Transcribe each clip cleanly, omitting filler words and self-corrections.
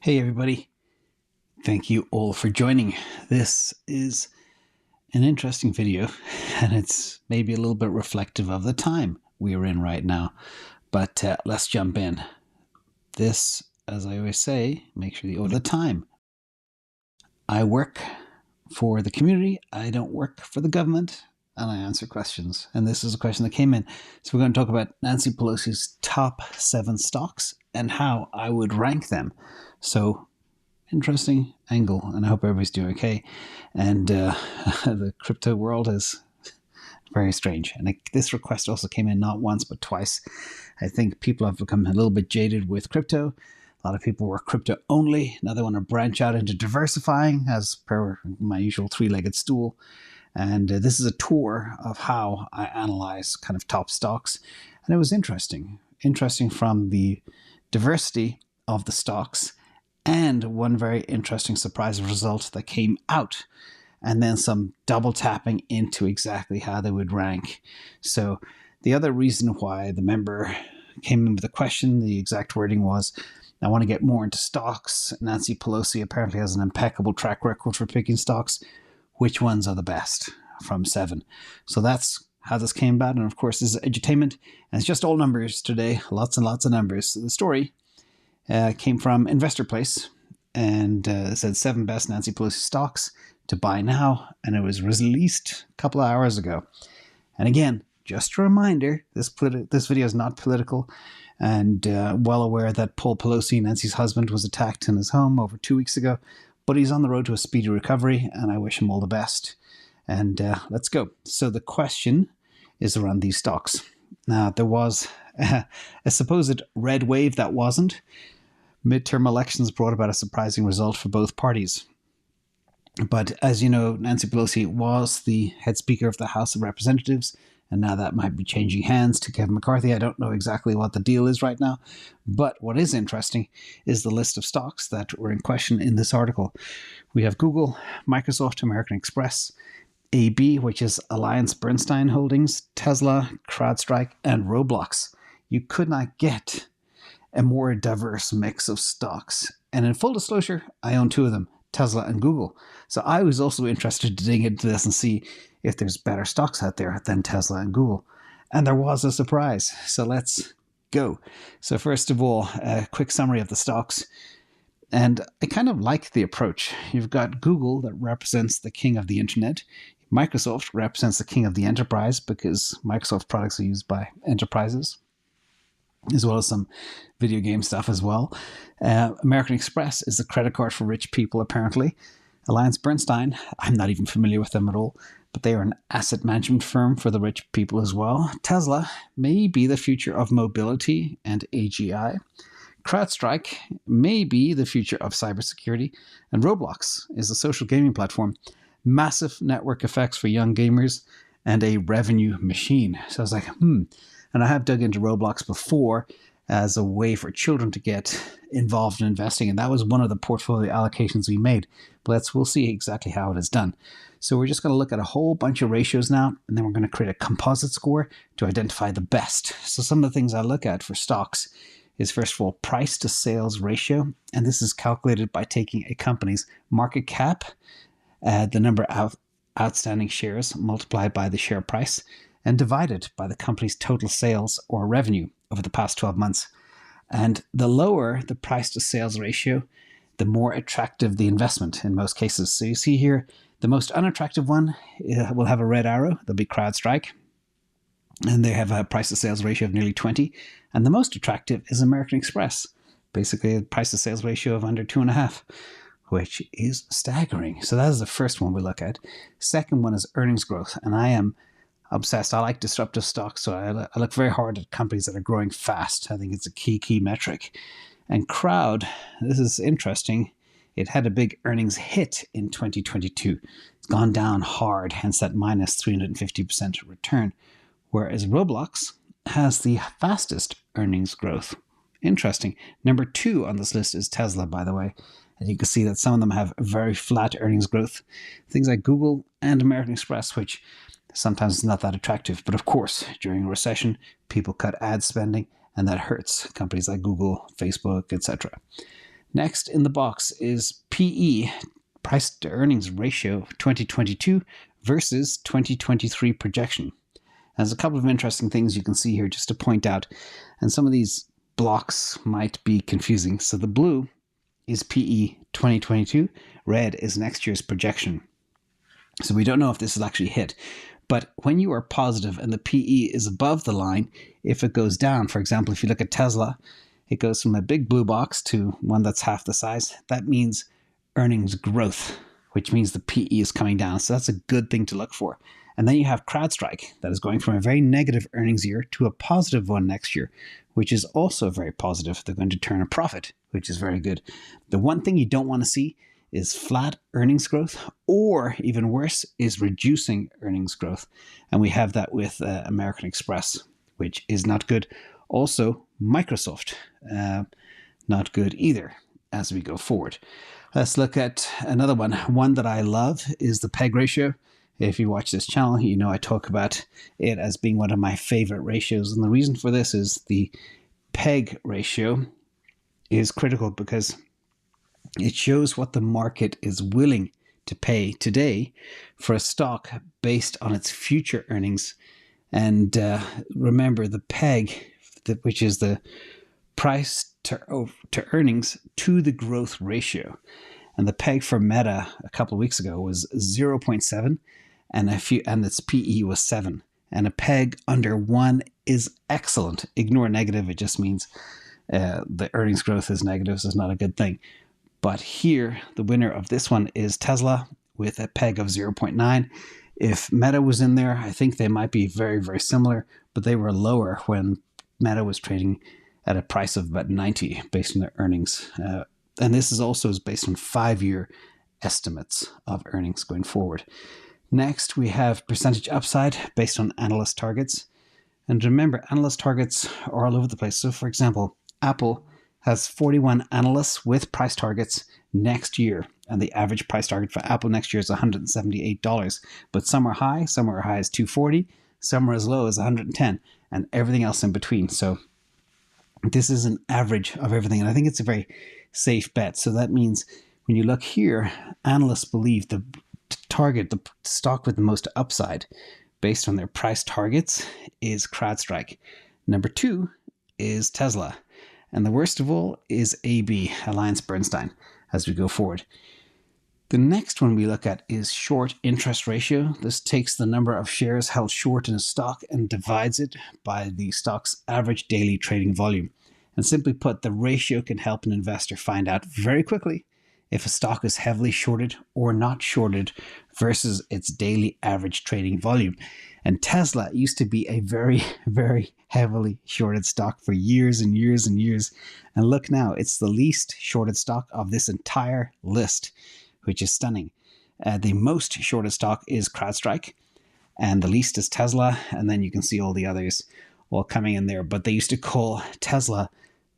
Hey everybody, thank you all for joining. This is an interesting video and it's maybe a little bit reflective of the time we are in right now, but let's jump in. This, as I always say, make sure all the time. I work for the community, I don't work for the government, and I answer questions. And this is a question that came in. So we're going to talk about Nancy Pelosi's top 7 stocks and how I would rank them. So interesting angle, and I hope everybody's doing okay. And the crypto world is very strange. And this request also came in not once but twice. I think people have become a little bit jaded with crypto. A lot of people were crypto only. Now they want to branch out into diversifying, as per my usual 3-legged stool. And this is a tour of how I analyze kind of top stocks. And it was interesting from the diversity of the stocks, and one very interesting surprise result that came out, and then some double tapping into exactly how they would rank. So the other reason why the member came in with a question, the exact wording was, I want to get more into stocks. Nancy Pelosi apparently has an impeccable track record for picking stocks. Which ones are the best from 7? So that's how this came about. And of course, this is edutainment, and it's just all numbers today. Lots and lots of numbers. So the story came from Investor Place, and it said 7 best Nancy Pelosi stocks to buy now, and it was released a couple of hours ago. And again, just a reminder, this video is not political, and well aware that Paul Pelosi, Nancy's husband, was attacked in his home over 2 weeks ago, but he's on the road to a speedy recovery, and I wish him all the best. And let's go. So the question is around these stocks. Now, there was a supposed red wave that wasn't. Midterm elections brought about a surprising result for both parties. But as you know, Nancy Pelosi was the head speaker of the House of Representatives, and now that might be changing hands to Kevin McCarthy. I don't know exactly what the deal is right now, but what is interesting is the list of stocks that were in question in this article. We have Google, Microsoft, American Express, AB, which is AllianceBernstein Holdings, Tesla, CrowdStrike, and Roblox. You could not get a more diverse mix of stocks. And in full disclosure, I own 2 of them, Tesla and Google. So I was also interested to dig into this and see if there's better stocks out there than Tesla and Google. And there was a surprise. So let's go. So first of all, a quick summary of the stocks. And I kind of like the approach. You've got Google that represents the king of the internet. Microsoft represents the king of the enterprise because Microsoft products are used by enterprises, as well as some video game stuff as well. American Express is the credit card for rich people, apparently. AllianceBernstein, I'm not even familiar with them at all, but they are an asset management firm for the rich people as well. Tesla may be the future of mobility and AGI. CrowdStrike may be the future of cybersecurity. And Roblox is a social gaming platform. Massive network effects for young gamers and a revenue machine. So I was like, And I have dug into Roblox before as a way for children to get involved in investing. And that was one of the portfolio allocations we made. But we'll see exactly how it is done. So we're just going to look at a whole bunch of ratios now, and then we're going to create a composite score to identify the best. So some of the things I look at for stocks is, first of all, price to sales ratio. And this is calculated by taking a company's market cap, the number of outstanding shares multiplied by the share price, and divided by the company's total sales or revenue over the past 12 months. And the lower the price to sales ratio, the more attractive the investment in most cases. So you see here, the most unattractive one will have a red arrow. There'll be CrowdStrike, and they have a price to sales ratio of nearly 20. And the most attractive is American Express, basically a price to sales ratio of under 2.5, which is staggering. So that is the first one we look at. Second one is earnings growth, and I am obsessed. I like disruptive stocks, so I look very hard at companies that are growing fast. I think it's a key metric. And Crowd, this is interesting. It had a big earnings hit in 2022. It's gone down hard, hence that minus 350% return. Whereas Roblox has the fastest earnings growth. Interesting. Number 2 on this list is Tesla, by the way. And you can see that some of them have very flat earnings growth. Things like Google and American Express, which sometimes is not that attractive. But of course, during a recession, people cut ad spending, and that hurts companies like Google, Facebook, etc. Next in the box is PE, price to earnings ratio, 2022 versus 2023 projection. There's a couple of interesting things you can see here just to point out, and some of these blocks might be confusing. So the blue is PE 2022, red is next year's projection. So we don't know if this is actually hit. But when you are positive and the PE is above the line, if it goes down, for example, if you look at Tesla, it goes from a big blue box to one that's half the size. That means earnings growth, which means the PE is coming down. So that's a good thing to look for. And then you have CrowdStrike that is going from a very negative earnings year to a positive one next year, which is also very positive. They're going to turn a profit, which is very good. The one thing you don't want to see is flat earnings growth, or even worse, is reducing earnings growth. And we have that with American Express, which is not good. Also, Microsoft, not good either as we go forward. Let's look at another one. One that I love is the PEG ratio. If you watch this channel, you know I talk about it as being one of my favorite ratios. And the reason for this is the PEG ratio is critical because it shows what the market is willing to pay today for a stock based on its future earnings. And remember, the PEG, which is the price to earnings to the growth ratio. And the PEG for Meta a couple of weeks ago was 0.7, and its PE was 7. And a PEG under 1 is excellent. Ignore negative. It just means the earnings growth is negative, so it's not a good thing. But here, the winner of this one is Tesla with a PEG of 0.9. If Meta was in there, I think they might be very, very similar, but they were lower when Meta was trading at a price of about 90 based on their earnings. And this is also based on 5-year estimates of earnings going forward. Next, we have percentage upside based on analyst targets. And remember, analyst targets are all over the place. So for example, Apple has 41 analysts with price targets next year. And the average price target for Apple next year is $178. But some are high as $240, some are as low as $110, and everything else in between. So this is an average of everything. And I think it's a very safe bet. So that means when you look here, analysts believe the target, the stock with the most upside based on their price targets is CrowdStrike. Number 2 is Tesla. And the worst of all is AB, AllianceBernstein, as we go forward. The next one we look at is short interest ratio. This takes the number of shares held short in a stock and divides it by the stock's average daily trading volume. And simply put, the ratio can help an investor find out very quickly if a stock is heavily shorted or not shorted versus its daily average trading volume. And Tesla used to be a very, very heavily shorted stock for years and years and years. And look now, it's the least shorted stock of this entire list, which is stunning. The most shorted stock is CrowdStrike, and the least is Tesla. And then you can see all the others all coming in there. But they used to call Tesla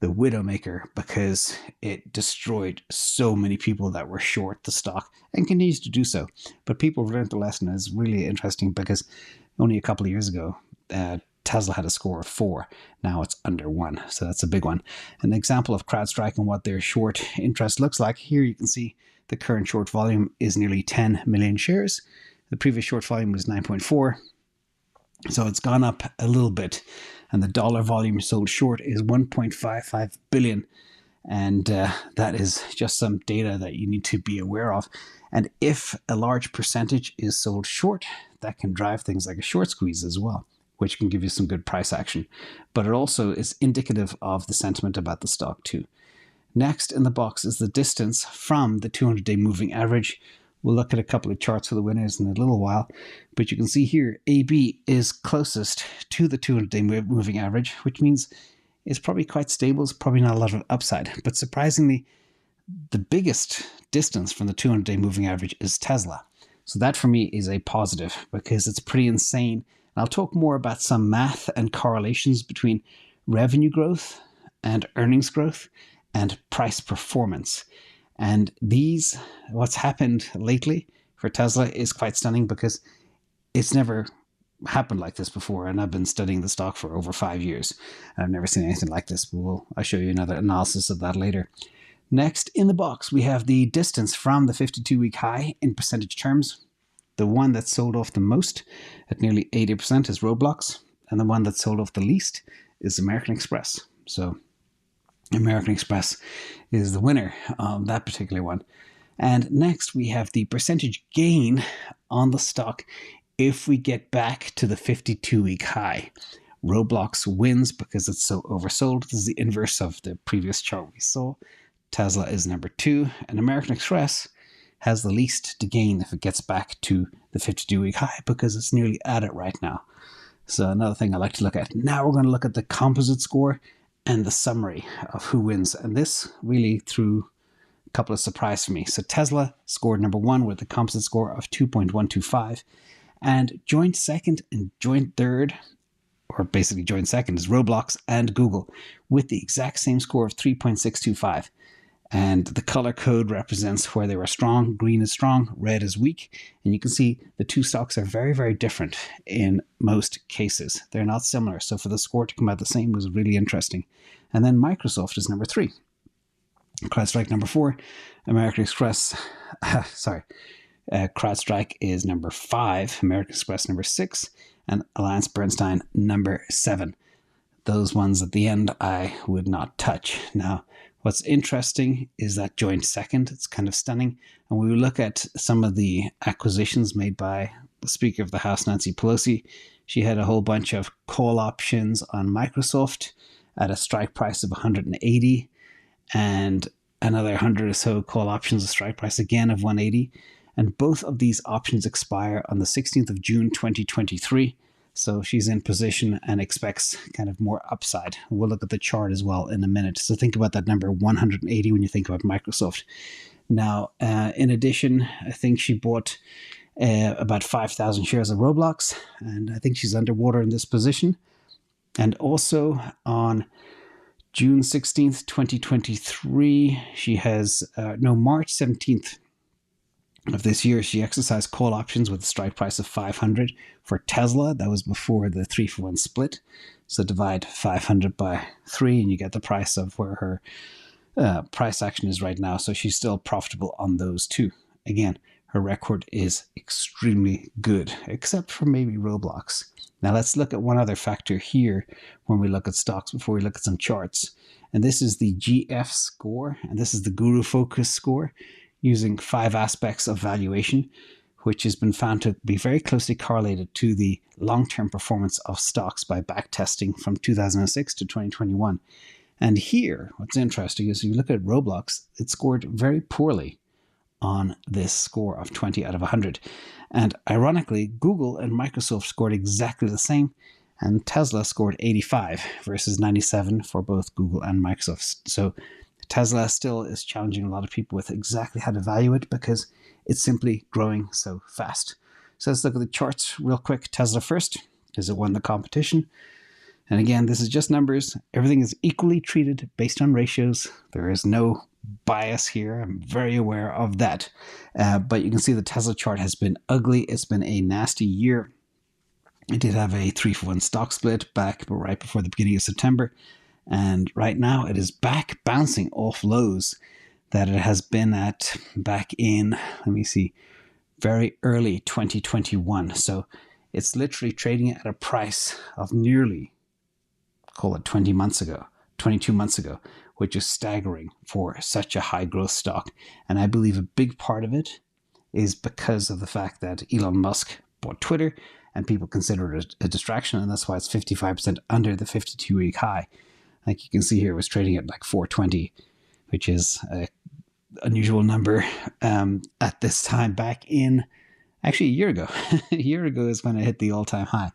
the Widowmaker because it destroyed so many people that were short the stock and continues to do so. But people learned the lesson. It's really interesting because only a couple of years ago, Tesla had a score of 4. Now it's under 1. So that's a big one. An example of CrowdStrike and what their short interest looks like. Here you can see the current short volume is nearly 10 million shares. The previous short volume was 9.4. So it's gone up a little bit. And the dollar volume sold short is 1.55 billion. And that is just some data that you need to be aware of. And if a large percentage is sold short, that can drive things like a short squeeze as well, which can give you some good price action. But it also is indicative of the sentiment about the stock too. Next in the box is the distance from the 200-day moving average. We'll look at a couple of charts for the winners in a little while, but you can see here AB is closest to the 200-day moving average, which means it's probably quite stable. It's probably not a lot of upside, but surprisingly, the biggest distance from the 200-day moving average is Tesla. So that for me is a positive because it's pretty insane. And I'll talk more about some math and correlations between revenue growth and earnings growth and price performance. And what's happened lately for Tesla is quite stunning because it's never happened like this before. And I've been studying the stock for over 5 years. I've never seen anything like this, but I'll show you another analysis of that later. Next in the box, we have the distance from the 52-week high in percentage terms. The one that sold off the most at nearly 80% is Roblox, and the one that sold off the least is American Express. So American Express is the winner of that particular one. And next we have the percentage gain on the stock if we get back to the 52-week high. Roblox wins because it's so oversold. This is the inverse of the previous chart we saw. Tesla is number 2, and American Express has the least to gain if it gets back to the 52-week high because it's nearly at it right now. So another thing I like to look at. Now we're going to look at the composite score and the summary of who wins. And this really threw a couple of surprises for me. So Tesla scored number 1 with a composite score of 2.125. And joint second and joint third, or basically joint second, is Roblox and Google with the exact same score of 3.625. And the color code represents where they were strong. Green is strong, red is weak. And you can see the two stocks are very, very different in most cases. They're not similar. So for the score to come out the same was really interesting. And then Microsoft is number 3. CrowdStrike number 4. American Express, CrowdStrike is number 5. American Express number 6. And Alliance Bernstein number 7. Those ones at the end I would not touch. Now, what's interesting is that joint second. It's kind of stunning. And when we look at some of the acquisitions made by the Speaker of the House, Nancy Pelosi, she had a whole bunch of call options on Microsoft at a strike price of 180 and another 100 or so call options, a strike price again of 180. And both of these options expire on the 16th of June, 2023. So she's in position and expects kind of more upside. We'll look at the chart as well in a minute. So think about that number 180 when you think about Microsoft. Now, in addition, I think she bought about 5,000 shares of Roblox, and I think she's underwater in this position. And also on June 16th, 2023, she has, March 17th, of this year, she exercised call options with a strike price of 500 for Tesla. That was before the 3-for-1 split. So divide 500 by 3 and you get the price of where her price action is right now. So she's still profitable on those two. Again, her record is extremely good, except for maybe Roblox. Now let's look at one other factor here when we look at stocks before we look at some charts. And this is the GF score, and this is the Guru Focus score, using 5 aspects of valuation, which has been found to be very closely correlated to the long-term performance of stocks by backtesting from 2006 to 2021. And here, what's interesting is if you look at Roblox, it scored very poorly on this score of 20 out of 100. And ironically, Google and Microsoft scored exactly the same, and Tesla scored 85 versus 97 for both Google and Microsoft. So Tesla still is challenging a lot of people with exactly how to value it because it's simply growing so fast. So let's look at the charts real quick. Tesla first, because it won the competition. And again, this is just numbers. Everything is equally treated based on ratios. There is no bias here. I'm very aware of that. But you can see the Tesla chart has been ugly. It's been a nasty year. It did have a 3-for-1 stock split back right before the beginning of September. And right now it is back bouncing off lows that it has been at back in, very early 2021. So it's literally trading at a price of nearly, call it 22 months ago, which is staggering for such a high growth stock. And I believe a big part of it is because of the fact that Elon Musk bought Twitter and people consider it a distraction. And that's why it's 55% under the 52-week high. Like you can see here, it was trading at like 420, which is an unusual number at this time back in, actually a year ago. A year ago is when it hit the all-time high.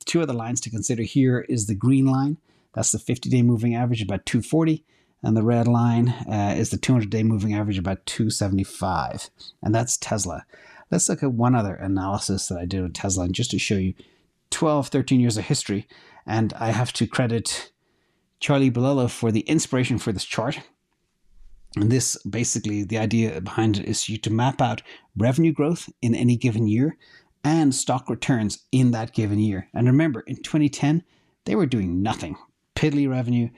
2 other lines to consider here is the green line. That's the 50-day moving average, about 240. And the red line is the 200-day moving average, about 275. And that's Tesla. Let's look at one other analysis that I did with Tesla, and just to show you 12, 13 years of history. And I have to credit Charlie Bilello for the inspiration for this chart. And this basically, the idea behind it is you to map out revenue growth in any given year and stock returns in that given year. And remember, in 2010, they were doing nothing. Piddly revenue,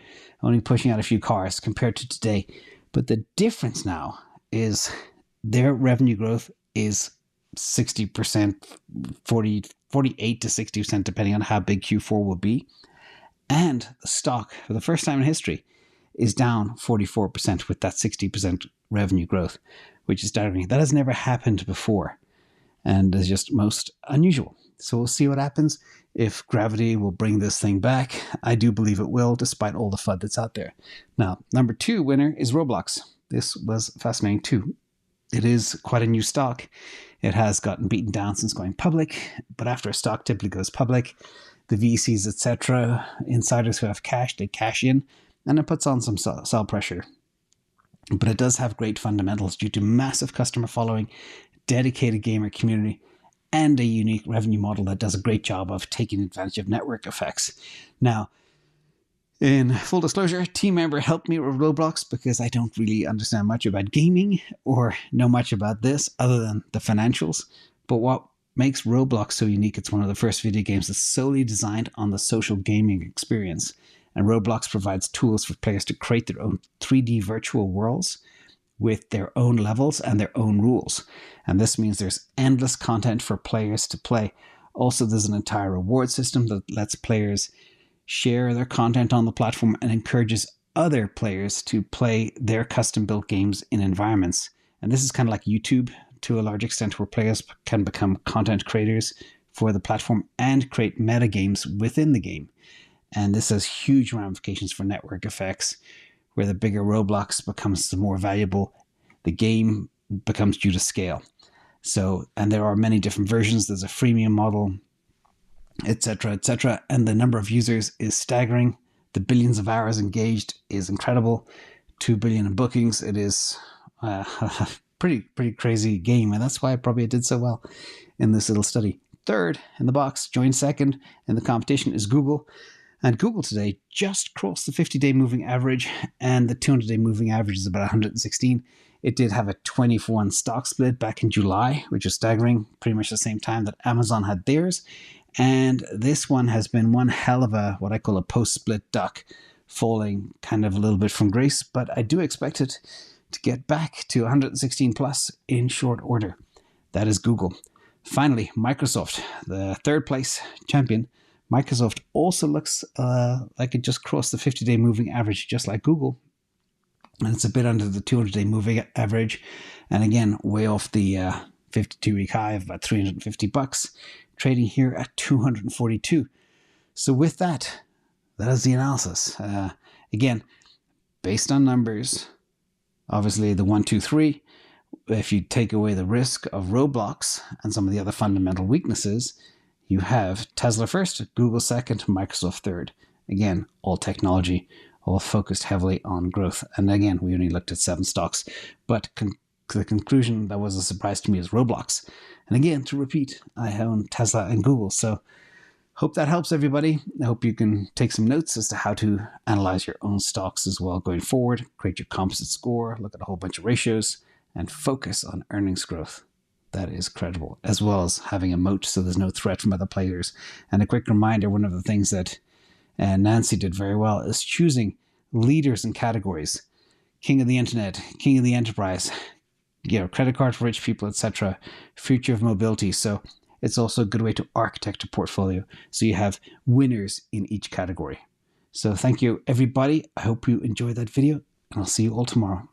only pushing out a few cars, compared to today, But the difference now is their revenue growth is 60%, 48 to 60%, depending on how big Q4 will be. And the stock, for the first time in history, is down 44% with that 60% revenue growth, which is staggering. That has never happened before and is just most unusual. So we'll see what happens. If gravity will bring this thing back, I do believe it will, despite all the FUD that's out there. Now, number 2 winner is Roblox. This was fascinating too. It is quite a new stock. It has gotten beaten down since going public, but after a stock typically goes public, the VCs, etc., insiders who have cash, they cash in, and it puts on some sell pressure. But it does have great fundamentals due to massive customer following, dedicated gamer community, and a unique revenue model that does a great job of taking advantage of network effects. Now, in full disclosure, team member helped me with Roblox because I don't really understand much about gaming or know much about this other than the financials. But what makes Roblox so unique, it's one of the first video games that's solely designed on the social gaming experience. And Roblox provides tools for players to create their own 3D virtual worlds with their own levels and their own rules. And this means there's endless content for players to play. Also, there's an entire reward system that lets players share their content on the platform and encourages other players to play their custom-built games in environments. And this is kind of like YouTube to a large extent, where players can become content creators for the platform and create meta games within the game. And this has huge ramifications for network effects, where the bigger Roblox becomes the more valuable the game becomes due to scale. So, and there are many different versions. There's a freemium model, etc., etc. And the number of users is staggering. The billions of hours engaged is incredible. 2 billion in bookings. It is a pretty crazy game. And that's why probably it did so well in this little study. Third in the box, joined second in the competition, is Google. And Google today just crossed the 50-day moving average, and the 200-day moving average is about 116. It did have a 20-for-1 stock split back in July, which is staggering, pretty much the same time that Amazon had theirs. And this one has been one hell of a, what I call a post-split duck, falling kind of a little bit from grace, but I do expect it to get back to 116 plus in short order. That is Google. Finally, Microsoft, the third place champion. Microsoft also looks like it just crossed the 50-day moving average, just like Google. And it's a bit under the 200-day moving average. And again, way off the 52-week high of about $350, trading here at 242. So with that, that is the analysis. Again, based on numbers, obviously the 1, 2, 3, if you take away the risk of Roblox and some of the other fundamental weaknesses, you have Tesla first, Google second, Microsoft third. Again, all technology, all focused heavily on growth. And again, we only looked at 7 stocks. But the conclusion that was a surprise to me is Roblox. And again, to repeat, I own Tesla and Google. So hope that helps everybody. I hope you can take some notes as to how to analyze your own stocks as well going forward. Create your composite score, look at a whole bunch of ratios, and focus on earnings growth. That is credible, as well as having a moat so there's no threat from other players. And a quick reminder, one of the things that Nancy did very well is choosing leaders in categories. King of the internet, king of the enterprise, credit card for rich people, etc. Future of mobility. So it's also a good way to architect a portfolio. So you have winners in each category. So thank you, everybody. I hope you enjoyed that video, and I'll see you all tomorrow.